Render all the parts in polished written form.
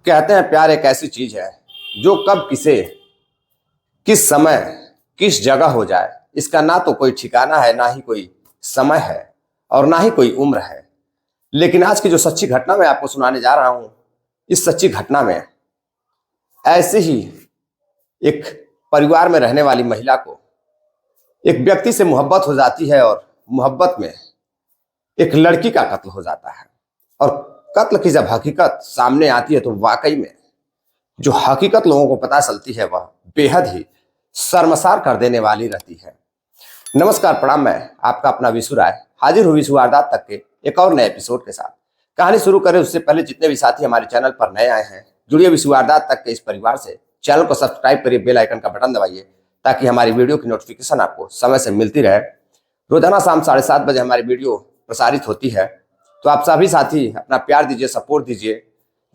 कहते हैं प्यार एक ऐसी चीज है जो कब किसे किस समय किस जगह हो जाए इसका ना तो कोई ठिकाना है, ना ही कोई समय है और ना ही कोई उम्र है। लेकिन आज की जो सच्ची घटना मैं आपको सुनाने जा रहा हूं, इस सच्ची घटना में ऐसे ही एक परिवार में रहने वाली महिला को एक व्यक्ति से मोहब्बत हो जाती है और मोहब्बत में एक लड़की का कत्ल हो जाता है। और कत्ल की जब हकीकत सामने आती है तो वाकई में जो हकीकत लोगों को पता चलती है वह बेहद ही शर्मसार कर देने वाली रहती है। नमस्कार, प्रणाम। मैं आपका अपना विशु राय हाजिर हुई विशु वारदात तक के एक और नए एपिसोड के साथ। कहानी शुरू करें उससे पहले जितने भी साथी हमारे चैनल पर नए आए हैं, जुड़िए विशु वारदात तक के इस परिवार से। चैनल को सब्सक्राइब करिए, बेल आइकन का बटन दबाइए ताकि हमारी वीडियो की नोटिफिकेशन आपको समय से मिलती रहे। रोजाना शाम 7:30 बजे हमारी वीडियो प्रसारित होती है, तो आप सभी साथी अपना प्यार दीजिए, सपोर्ट दीजिए।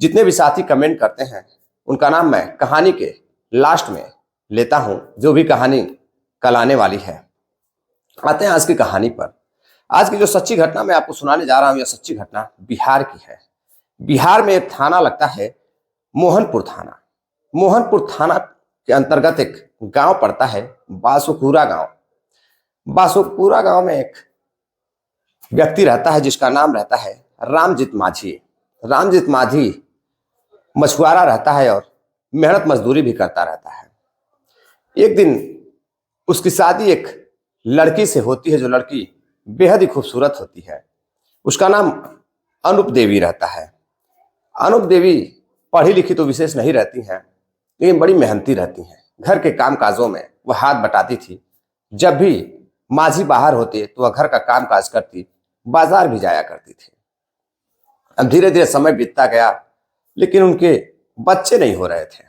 जितने भी साथी कमेंट करते हैं उनका नाम मैं कहानी के लास्ट में लेता हूं, जो भी कहानी कल आने वाली है। आते हैं आज की कहानी पर। आज की जो सच्ची घटना मैं आपको सुनाने जा रहा हूं, यह सच्ची घटना बिहार की है। बिहार में एक थाना लगता है मोहनपुर थाना। मोहनपुर थाना के अंतर्गत एक गांव पड़ता है बासुकुरा गांव। बासुकुरा गांव में एक व्यक्ति रहता है जिसका नाम रहता है रामजीत माझी। रामजीत माझी मछुआरा रहता है और मेहनत मजदूरी भी करता रहता है। एक दिन उसकी शादी एक लड़की से होती है, जो लड़की बेहद ही खूबसूरत होती है। उसका नाम अनूप देवी रहता है। अनूप देवी पढ़ी लिखी तो विशेष नहीं रहती हैं, लेकिन बड़ी मेहनती रहती हैं। घर के काम काजों में वह हाथ बटाती थी। जब भी माझी बाहर होते तो वह घर का काम काज करती, बाजार भी जाया करती थी। अब धीरे धीरे समय बीतता गया, लेकिन उनके बच्चे नहीं हो रहे थे।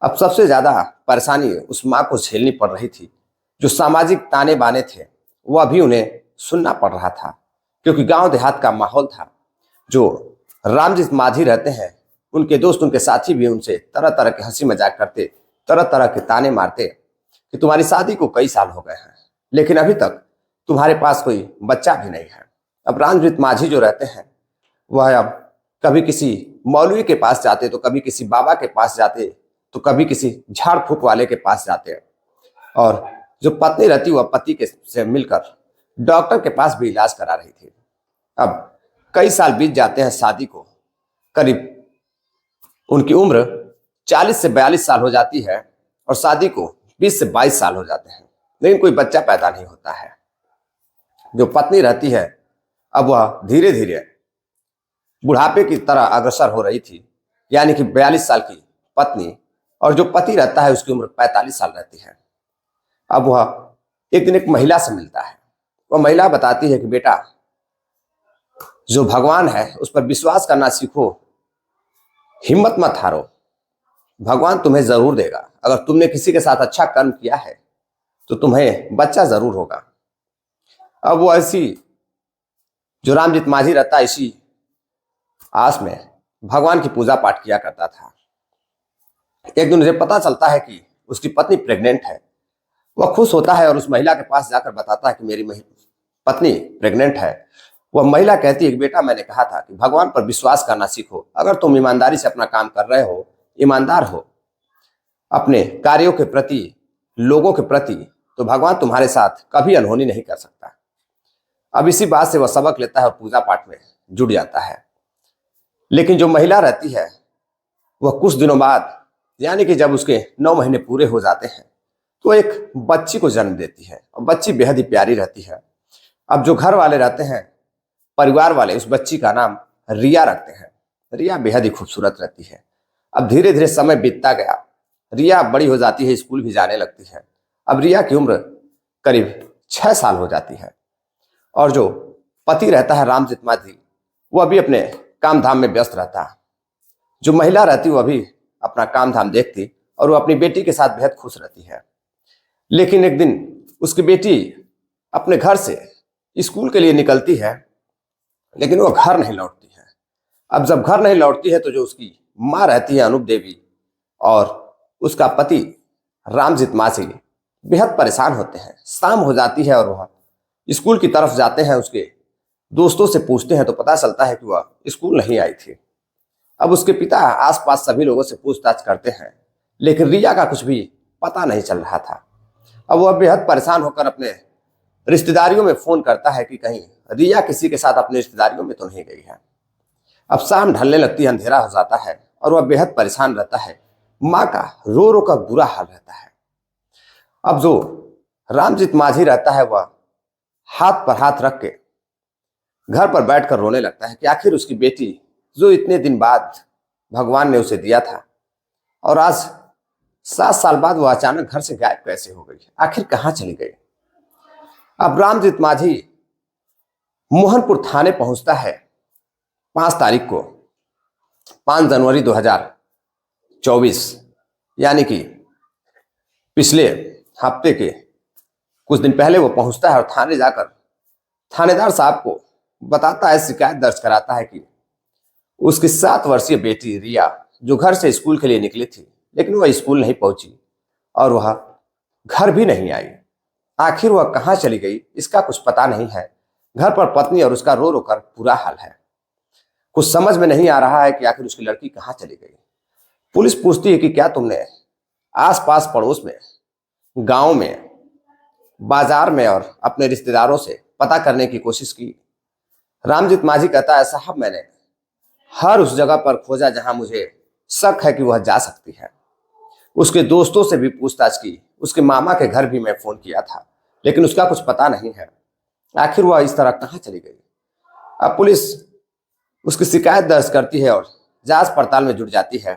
अब सबसे ज्यादा परेशानी उस माँ को झेलनी पड़ रही थी। जो सामाजिक ताने बाने थे वह भी उन्हें सुनना पड़ रहा था, क्योंकि गांव देहात का माहौल था। जो रामजीत माझी रहते हैं, उनके दोस्त, उनके साथी भी उनसे तरह तरह के हंसी मजाक करते, तरह तरह के ताने मारते कि तुम्हारी शादी को कई साल हो गए हैं, लेकिन अभी तक तुम्हारे पास कोई बच्चा भी नहीं है। अब रामजीत माझी जो रहते हैं वह अब कभी किसी मौलवी के पास जाते, तो कभी किसी बाबा के पास जाते, तो कभी किसी झाड़ फूक वाले के पास जाते। और जो पत्नी रहती वह पति के से मिलकर डॉक्टर के पास भी इलाज करा रही थी। अब कई साल बीत जाते हैं शादी को। करीब उनकी उम्र 40 से 42 साल हो जाती है और शादी को 20 से 22 साल हो जाते हैं, लेकिन कोई बच्चा पैदा नहीं होता है। जो पत्नी रहती है अब वह धीरे धीरे बुढ़ापे की तरह अग्रसर हो रही थी, यानी कि 42 साल की पत्नी, और जो पति रहता है उसकी उम्र 45 साल रहती है। अब वह एक दिन एक महिला से मिलता है। वह महिला बताती है कि बेटा, जो भगवान है उस पर विश्वास करना सीखो, हिम्मत मत हारो, भगवान तुम्हें जरूर देगा। अगर तुमने किसी के साथ अच्छा कर्म किया है तो तुम्हें बच्चा जरूर होगा। अब वो ऐसी, जो रामजीत माझी रहता है, इसी आस में भगवान की पूजा पाठ किया करता था। एक दिन उसे पता चलता है कि उसकी पत्नी प्रेग्नेंट है। वह खुश होता है और उस महिला के पास जाकर बताता है कि मेरी पत्नी प्रेग्नेंट है। वह महिला कहती है कि बेटा, मैंने कहा था कि भगवान पर विश्वास करना सीखो। अगर तुम ईमानदारी से अपना काम कर रहे हो, ईमानदार हो अपने कार्यों के प्रति, लोगों के प्रति, तो भगवान तुम्हारे साथ कभी अनहोनी नहीं कर सकता। अब इसी बात से वह सबक लेता है और पूजा पाठ में जुट जाता है। लेकिन जो महिला रहती है वह कुछ दिनों बाद, यानी कि जब उसके 9 महीने पूरे हो जाते हैं, तो एक बच्ची को जन्म देती है और बच्ची बेहद ही प्यारी रहती है। अब जो घर वाले रहते हैं, परिवार वाले, उस बच्ची का नाम रिया रखते हैं। रिया बेहद ही खूबसूरत रहती है। अब धीरे धीरे समय बीतता गया, रिया बड़ी हो जाती है, स्कूल भी जाने लगती है। अब रिया की उम्र करीब 6 साल हो जाती है और जो पति रहता है रामजीत माझी, वह भी अपने काम धाम में व्यस्त रहता है। जो महिला रहती वह भी अपना काम धाम देखती और वो अपनी बेटी के साथ बेहद खुश रहती है। लेकिन एक दिन उसकी बेटी अपने घर से स्कूल के लिए निकलती है, लेकिन वो घर नहीं लौटती है। अब जब घर नहीं लौटती है तो जो उसकी माँ रहती है अनूप देवी और उसका पति रामजीत माझी बेहद परेशान होते हैं। शाम हो जाती है और वह स्कूल की तरफ जाते हैं। उसके दोस्तों से पूछते हैं तो पता चलता है कि वह स्कूल नहीं आई थी। अब उसके पिता आसपास सभी लोगों से पूछताछ करते हैं, लेकिन रिया का कुछ भी पता नहीं चल रहा था। अब वह बेहद परेशान होकर अपने रिश्तेदारियों में फोन करता है कि कहीं रिया किसी के साथ अपने रिश्तेदारियों में तो नहीं गई है। अब शाम ढलने लगती है, अंधेरा हो जाता है और वह बेहद परेशान रहता है। माँ का रो रो कर बुरा हाल रहता है। अब जो रामजीत माझी रहता है वह हाथ पर हाथ रख के घर पर बैठकर रोने लगता है कि आखिर उसकी बेटी जो इतने दिन बाद भगवान ने उसे दिया था और आज 7 साल बाद वो अचानक घर से गायब कैसे हो गई, आखिर कहाँ चली गई। अब रामजीत माझी मोहनपुर थाने पहुंचता है 5 तारीख को, 5 जनवरी 2024, यानी कि पिछले हफ्ते के कुछ दिन पहले वो पहुंचता है और थाने जाकर थानेदार साहब को बताता है, शिकायत दर्ज कराता है कि उसकी 7 वर्षीय बेटी रिया जो घर से स्कूल के लिए निकली थी, लेकिन वह स्कूल नहीं पहुंची और वह घर भी नहीं आई। आखिर वह कहाँ चली गई इसका कुछ पता नहीं है। घर पर पत्नी और उसका रो रो कर बुरा हाल है। कुछ समझ में नहीं आ रहा है कि आखिर उसकी लड़की कहाँ चली गई। पुलिस पूछती है कि क्या तुमने आसपास पड़ोस में, गांव में, बाजार में और अपने रिश्तेदारों से पता करने की कोशिश की। रामजीत माझी कहता है, साहब मैंने हर उस जगह पर खोजा जहां मुझे शक है कि वह जा सकती है। उसके दोस्तों से भी पूछताछ की, उसके मामा के घर भी मैं फोन किया था, लेकिन उसका कुछ पता नहीं है। आखिर वह इस तरह कहाँ चली गई। अब पुलिस उसकी शिकायत दर्ज करती है और जांच पड़ताल में जुट जाती है।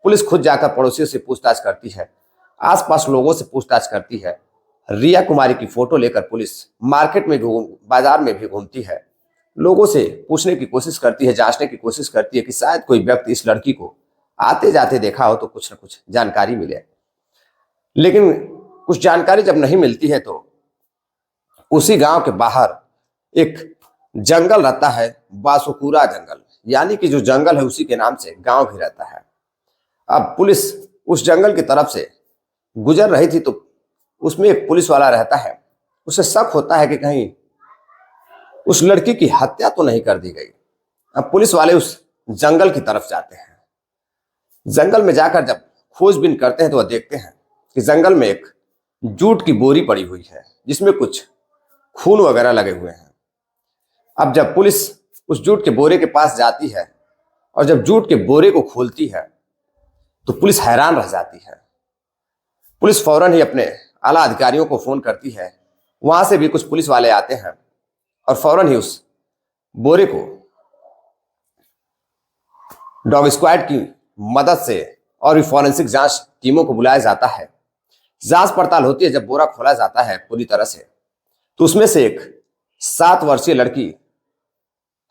पुलिस खुद जाकर पड़ोसियों से पूछताछ करती है, आसपास लोगों से पूछताछ करती है। रिया कुमारी की फोटो लेकर पुलिस मार्केट में बाजार में भी घूमती है, लोगों से पूछने की कोशिश करती है, जांचने की कोशिश करती है कि शायद कोई व्यक्ति इस लड़की को आते जाते देखा हो तो कुछ न कुछ जानकारी मिले। लेकिन कुछ जानकारी जब नहीं मिलती है तो उसी गांव के बाहर एक जंगल रहता है, बासुकुरा जंगल, यानी कि जो जंगल है उसी के नाम से गांव भी रहता है। अब पुलिस उस जंगल की तरफ से गुजर रही थी तो उसमें एक पुलिस वाला रहता है। उसे शक होता है कि कहीं उस लड़की की हत्या तो नहीं कर दी गई। अब पुलिस वाले उस जंगल की तरफ जाते हैं। जंगल में जाकर जब खोजबीन करते हैं तो वह देखते हैं कि जंगल में एक जूट की बोरी पड़ी हुई है जिसमें कुछ खून वगैरह लगे हुए हैं। अब जब पुलिस उस जूट के बोरे के पास जाती है और जब जूट के बोरे को खोलती है तो पुलिस हैरान रह जाती है। पुलिस फौरन ही अपने आला अधिकारियों को फोन करती है। वहां से भी कुछ पुलिस वाले आते हैं और फौरन ही उस बोरे को डॉग स्क्वाड की मदद से और भी फॉरेंसिक जांच टीमों को बुलाया जाता है। जांच पड़ताल होती है। जब बोरा खोला जाता है पूरी तरह से तो उसमें से एक 7 वर्षीय लड़की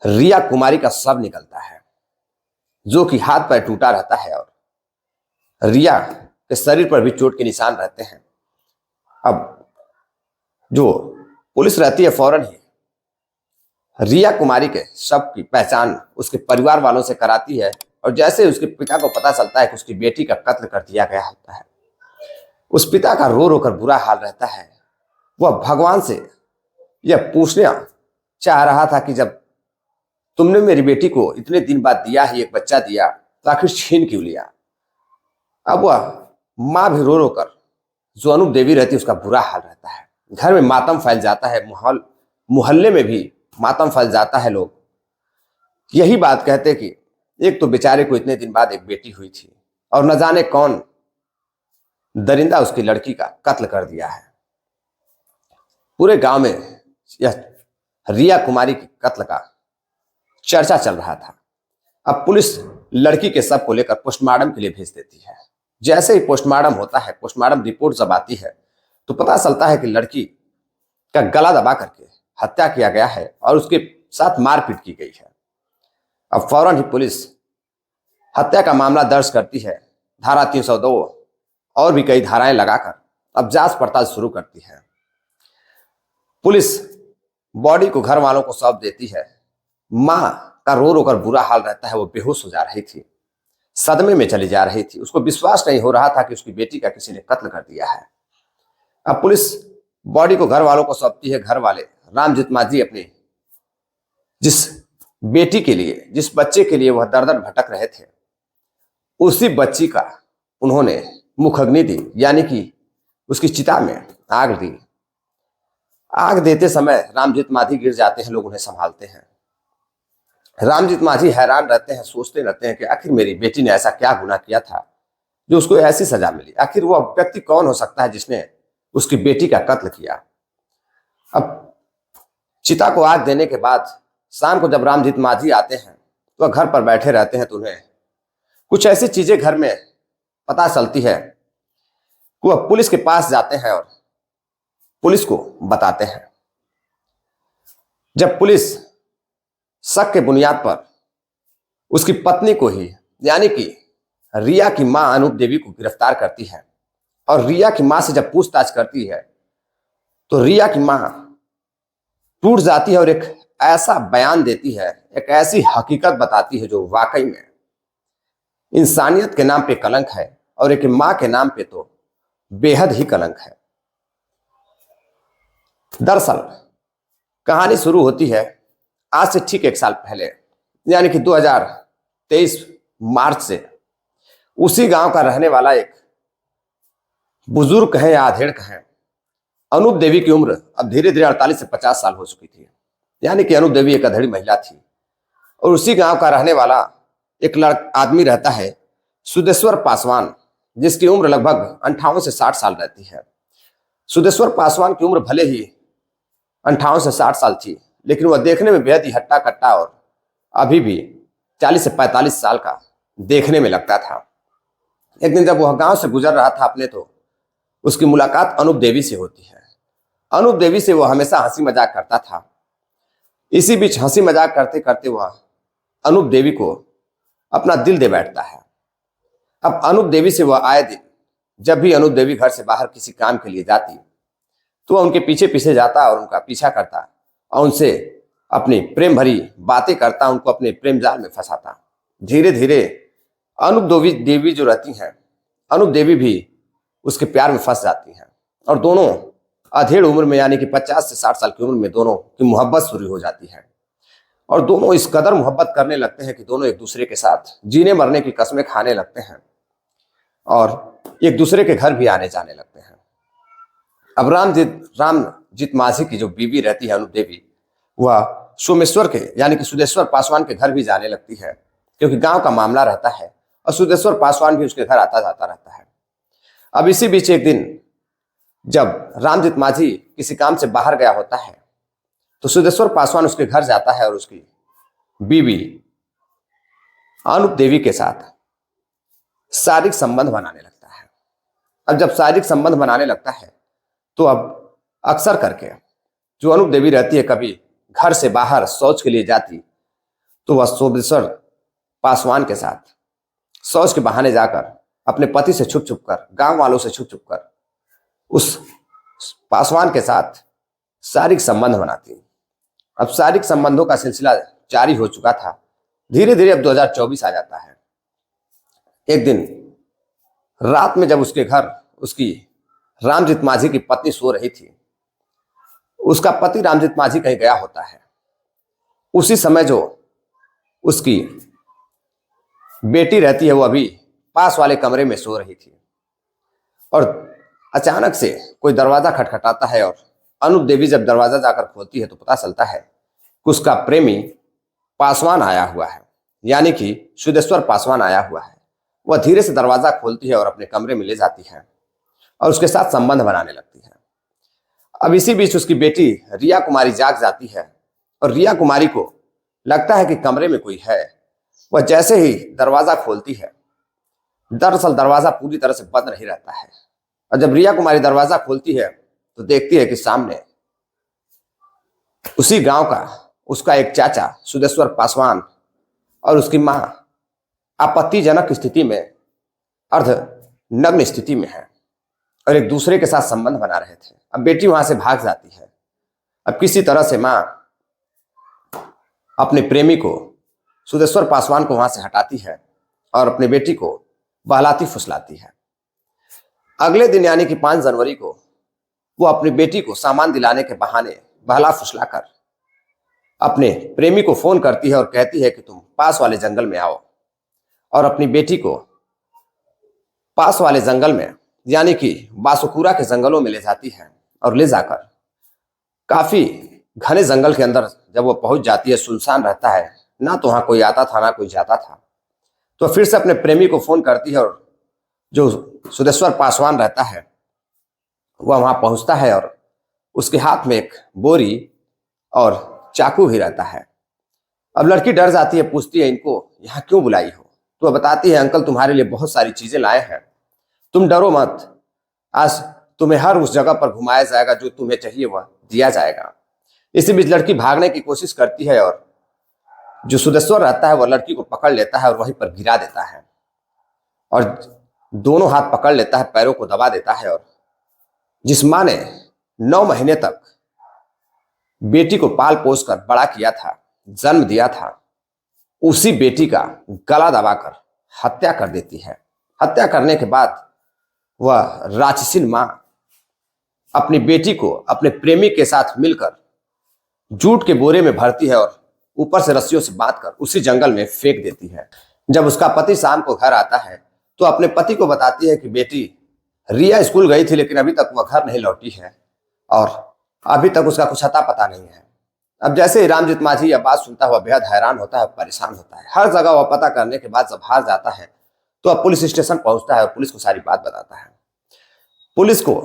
रिया कुमारी का शव निकलता है, जो कि हाथ पैर टूटा रहता है और रिया के शरीर पर भी चोट के निशान रहते हैं। अब जो पुलिस रहती है फौरन ही रिया कुमारी के शव की पहचान उसके परिवार वालों से कराती है और जैसे उसके पिता को पता चलता है कि उसकी बेटी का कत्ल कर दिया गया होता है, उस पिता का रो रो कर बुरा हाल रहता है। वह भगवान से यह पूछना चाह रहा था कि जब तुमने मेरी बेटी को इतने दिन बाद दिया ही, एक बच्चा दिया, तो आखिर छीन क्यों लिया। अब वह माँ भी रो रो कर, जो अनूप देवी रहती है, उसका बुरा हाल रहता है। घर में मातम फैल जाता है, मोहल्ले में भी मातम फैल जाता है। लोग यही बात कहते कि एक तो बेचारे को इतने दिन बाद एक बेटी हुई थी और न जाने कौन दरिंदा उसकी लड़की का कत्ल कर दिया है। पूरे गांव में यह रिया कुमारी के कत्ल का चर्चा चल रहा था। अब पुलिस लड़की के शव को लेकर पोस्टमार्टम के लिए भेज देती है। जैसे ही पोस्टमार्टम होता है, पोस्टमार्टम रिपोर्ट जब आती है तो पता चलता है कि लड़की का गला दबा करके हत्या किया गया है और उसके साथ मारपीट की गई है। अब फौरन ही पुलिस हत्या का मामला दर्ज करती है, धारा 302 और भी कई धाराएं लगाकर अब जांच पड़ताल शुरू करती है। पुलिस बॉडी को घर वालों को सौंप देती है। मां का रो रो कर बुरा हाल रहता है। वो बेहोश हो जा रही थी, सदमे में चली जा रही थी। उसको विश्वास नहीं हो रहा था कि उसकी बेटी का किसी ने कत्ल कर दिया है। अब पुलिस बॉडी को घर वालों को सौंपती है। घर वाले रामजीत माझी अपने जिस बेटी के लिए, जिस बच्चे के लिए वह दर दर भटक रहे थे, उसी बच्ची का उन्होंने मुखाग्नि दी, यानी कि उसकी चिता में आग दी। आग देते समय रामजीत मांझी गिर जाते हैं, लोग उन्हें संभालते हैं। रामजीत मांझी हैरान रहते हैं, सोचते रहते हैं कि आखिर मेरी बेटी ने ऐसा क्या गुनाह किया था जो उसको ऐसी सजा मिली। आखिर वह व्यक्ति कौन हो सकता है जिसने उसकी बेटी का कत्ल किया। अब चिता को आग देने के बाद शाम को जब रामजीत मांझी आते हैं तो वह घर पर बैठे रहते हैं, तो उन्हें कुछ ऐसी चीजें घर में पता चलती है कि वह पुलिस के पास जाते हैं और पुलिस को बताते हैं। जब पुलिस शक के बुनियाद पर उसकी पत्नी को ही, यानी कि रिया की मां अनूप देवी को गिरफ्तार करती है, और रिया की मां से जब पूछताछ करती है तो रिया की मां टूट जाती है और एक ऐसा बयान देती है, एक ऐसी हकीकत बताती है जो वाकई में इंसानियत के नाम पे कलंक है, और एक मां के नाम पे तो बेहद ही कलंक है। दरअसल कहानी शुरू होती है आज से ठीक 1 साल पहले, यानी कि 2023 मार्च से। उसी गांव का रहने वाला एक बुजुर्ग कहें या अधेड़ कहें, अनूप देवी की उम्र अब धीरे धीरे 48 से 50 साल हो चुकी थी, यानी कि अनूप देवी एक अधेड़ी महिला थी। और उसी गांव का रहने वाला एक आदमी रहता है सुदेश्वर पासवान, जिसकी उम्र लगभग 58 से 60 साल रहती है। सुदेश्वर पासवान की उम्र भले ही 58 से 60 साल थी, लेकिन वह देखने में बेहद ही हट्टा कट्टा और अभी भी 40 से 45 साल का देखने में लगता था। एक दिन जब वह गांव से गुजर रहा था अपने, तो उसकी मुलाकात अनूप देवी से होती है। अनूप देवी से वह हमेशा हंसी मजाक करता था। इसी बीच हंसी मजाक करते करते वह अनूप देवी को अपना दिल दे बैठता है। अब अनूप देवी से वह आए दिन, जब भी अनूप देवी घर से बाहर किसी काम के लिए जाती तो वह उनके पीछे पीछे जाता और उनका पीछा करता और उनसे अपनी प्रेम भरी बातें करता, उनको अपने प्रेम जाल में फंसाता। धीरे धीरे अनूप देवी जो रहती हैं, अनूप देवी भी उसके प्यार में फंस जाती हैं, और दोनों अधेड़ उम्र में, यानी कि 50 से 60 साल की उम्र में दोनों की मोहब्बत शुरू हो जाती है। और दोनों इस कदर मोहब्बत करने लगते हैं कि दोनों एक दूसरे के साथ जीने मरने की कस्में खाने लगते हैं और एक दूसरे के घर भी आने जाने लगते हैं। अब रामजीत मांझी की जो बीवी रहती है अनूप देवी, वह सोमेश्वर के, यानी कि सुदेश्वर पासवान के घर भी जाने लगती है, क्योंकि गांव का मामला रहता है और सुदेश्वर पासवान भी उसके घर आता जाता रहता है। अब इसी बीच एक दिन जब रामजीत मांझी किसी काम से बाहर गया होता है, तो सुदेश्वर पासवान उसके घर जाता है और उसकी बीवी अनूप देवी के साथ शारीरिक संबंध बनाने लगता है। अब जब शारीरिक संबंध बनाने लगता है तो अब अक्सर करके जो अनूप देवी रहती है, कभी घर से बाहर शौच के लिए जाती तो वह सुदेश्वर पासवान के साथ शौच के बहाने जाकर अपने पति से छुप छुप कर, गांव वालों से छुप छुप कर उस पासवान के साथ शारीरिक संबंध बनाती। अब शारीरिक संबंधों का सिलसिला जारी हो चुका था। धीरे धीरे अब 2024 आ जाता है। एक दिन रात में जब उसके घर उसकी रामजीत मांझी की पत्नी सो रही थी, उसका पति रामजीत मांझी कहीं गया होता है। उसी समय जो उसकी बेटी रहती है वो अभी पास वाले कमरे में सो रही थी, और अचानक से कोई दरवाजा खटखटाता है, और अनूप देवी जब दरवाजा जाकर खोलती है तो पता चलता है कि उसका प्रेमी पासवान आया हुआ है, यानी कि सुदेश्वर पासवान आया हुआ है। वह धीरे से दरवाजा खोलती है और अपने कमरे में ले जाती है और उसके साथ संबंध बनाने लगती है। अब इसी बीच उसकी बेटी रिया कुमारी जाग जाती है, और रिया कुमारी को लगता है कि कमरे में कोई है। वह जैसे ही दरवाजा खोलती है, दरअसल दरवाजा पूरी तरह से बंद नहीं रहता है, और जब रिया कुमारी दरवाजा खोलती है तो देखती है कि सामने उसी गांव का उसका एक चाचा सुदेश्वर पासवान और उसकी मां आपत्तिजनक स्थिति में, अर्ध नग्न स्थिति में है, और एक दूसरे के साथ संबंध बना रहे थे। अब बेटी वहां से भाग जाती है। अब किसी तरह से मां अपने प्रेमी को, सुदेश्वर पासवान को वहां से हटाती है और अपने बेटी को बहलाती फुसलाती है। अगले दिन यानी कि 5 जनवरी को वो अपनी बेटी को सामान दिलाने के बहाने बहला फुसलाकर अपने प्रेमी को फोन करती है और कहती है कि तुम पास वाले जंगल में आओ, और अपनी बेटी को पास वाले जंगल में यानी कि बासुकुरा के जंगलों में ले जाती है। और ले जाकर काफी घने जंगल के अंदर जब वो पहुंच जाती है, सुनसान रहता है, ना तो वहां कोई आता था ना कोई जाता था, तो फिर से अपने प्रेमी को फोन करती है और जो सुदेश्वर पासवान रहता है वह वहां पहुंचता है और उसके हाथ में एक बोरी और चाकू भी रहता है। अब लड़की डर जाती है, पूछती है इनको यहाँ क्यों बुलाई हो? तो वह बताती है अंकल तुम्हारे लिए बहुत सारी चीजें लाए हैं, तुम डरो मत, आज तुम्हें हर उस जगह पर घुमाया जाएगा, जो तुम्हें चाहिए वह दिया जाएगा। इसी बीच लड़की भागने की कोशिश करती है और जो सुदेश्वर रहता है वह लड़की को पकड़ लेता है और वहीं पर गिरा देता है, और दोनों हाथ पकड़ लेता है, पैरों को दबा देता है। और जिस माँ ने 9 महीने तक बेटी को पाल पोस कर बड़ा किया था, जन्म दिया था, उसी बेटी का गला दबाकर हत्या कर देती है। हत्या करने के बाद वह राक्षसीन मां अपनी बेटी को अपने प्रेमी के साथ मिलकर जूट के बोरे में भरती है और ऊपर से रस्सियों से बांधकर उसी जंगल में फेंक देती है। जब उसका पति शाम को घर आता है तो अपने पति को बताती है कि बेटी रिया स्कूल गई थी लेकिन अभी तक वह घर नहीं लौटी है और अभी तक उसका कुछ अता पता नहीं है। अब जैसे ही रामजीत माझी यह बात सुनता हुआ बेहद हैरान होता है, परेशान होता है। हर जगह वह पता करने के बाद जब हार जाता है तो अब पुलिस स्टेशन पहुंचता है और पुलिस को सारी बात बताता है। पुलिस को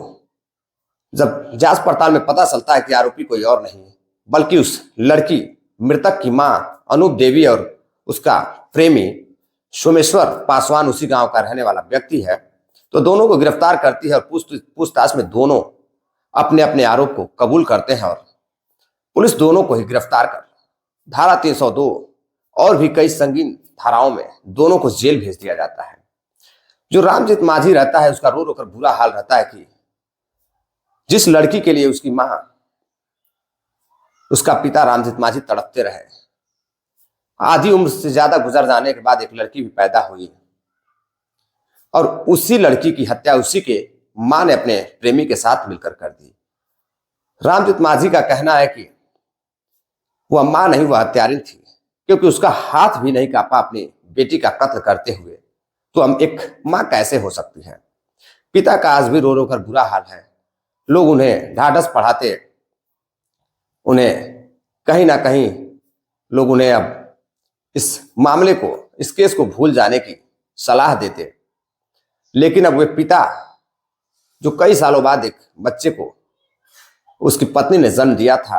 जब जांच पड़ताल में पता चलता है कि आरोपी कोई और नहीं बल्कि उस लड़की मृतक की मां अनूप देवी और उसका प्रेमी सोमेश्वर पासवान उसी गांव का रहने वाला व्यक्ति है, तो दोनों को गिरफ्तार करती है और पूछताछ में दोनों अपने अपने आरोप को कबूल करते हैं और पुलिस दोनों को ही गिरफ्तार कर धारा 302 और भी कई संगीन धाराओं में दोनों को जेल भेज दिया जाता है। जो रामजीत माझी रहता है उसका रो रो कर बुरा हाल रहता है कि जिस लड़की के लिए उसकी मां उसका पिता रामजीत माझी तड़पते रहे, आधी उम्र से ज्यादा गुजर जाने के बाद एक लड़की भी पैदा हुई और उसी लड़की की हत्या उसी के मां ने अपने प्रेमी के साथ मिलकर कर दी। रामजीत माझी का कहना है कि वह मां नहीं, वह हत्यारिन थी, क्योंकि उसका हाथ भी नहीं कांपा अपनी बेटी का कत्ल करते हुए, तो हम एक मां कैसे हो सकती है। पिता का आज भी रो रो कर बुरा हाल है। लोग उन्हें ढाढ़स पढ़ाते, उन्हें कहीं ना कहीं लोग उन्हें अब इस मामले को, इस केस को भूल जाने की सलाह देते, लेकिन अब वे पिता जो कई सालों बाद एक बच्चे को उसकी पत्नी ने जन्म दिया था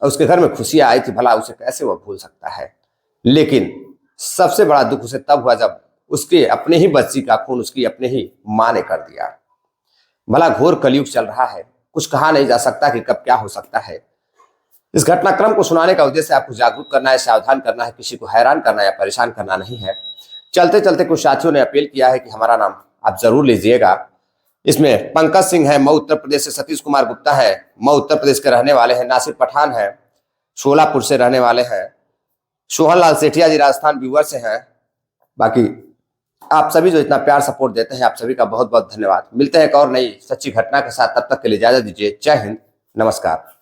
और उसके घर में खुशियां आई थी, भला उसे कैसे वह भूल सकता है। लेकिन सबसे बड़ा दुख उसे तब हुआ जब उसके अपने ही बच्ची का खून उसकी अपने ही मां ने कर दिया। भला घोर कलयुग चल रहा है, कुछ कहा नहीं जा सकता कि कब क्या हो सकता है। इस घटनाक्रम को सुनाने का उद्देश्य आपको जागरूक करना है, सावधान करना है, किसी को हैरान करना या परेशान करना नहीं है। चलते चलते कुछ साथियों ने अपील किया है कि हमारा नाम आप जरूर लीजिएगा। इसमें पंकज सिंह है, मऊ उत्तर प्रदेश से, सतीश कुमार गुप्ता है, मऊ उत्तर प्रदेश के रहने वाले हैं, नासिर पठान है, शोलापुर से रहने वाले हैं, सोहन लाल सेठिया जी राजस्थान व्यूअर से हैं। बाकी आप सभी जो इतना प्यार सपोर्ट देते हैं, आप सभी का बहुत बहुत धन्यवाद। मिलते हैं एक और नई सच्ची घटना के साथ, तब तक के लिए इजाजत दीजिए। जय हिंद, नमस्कार।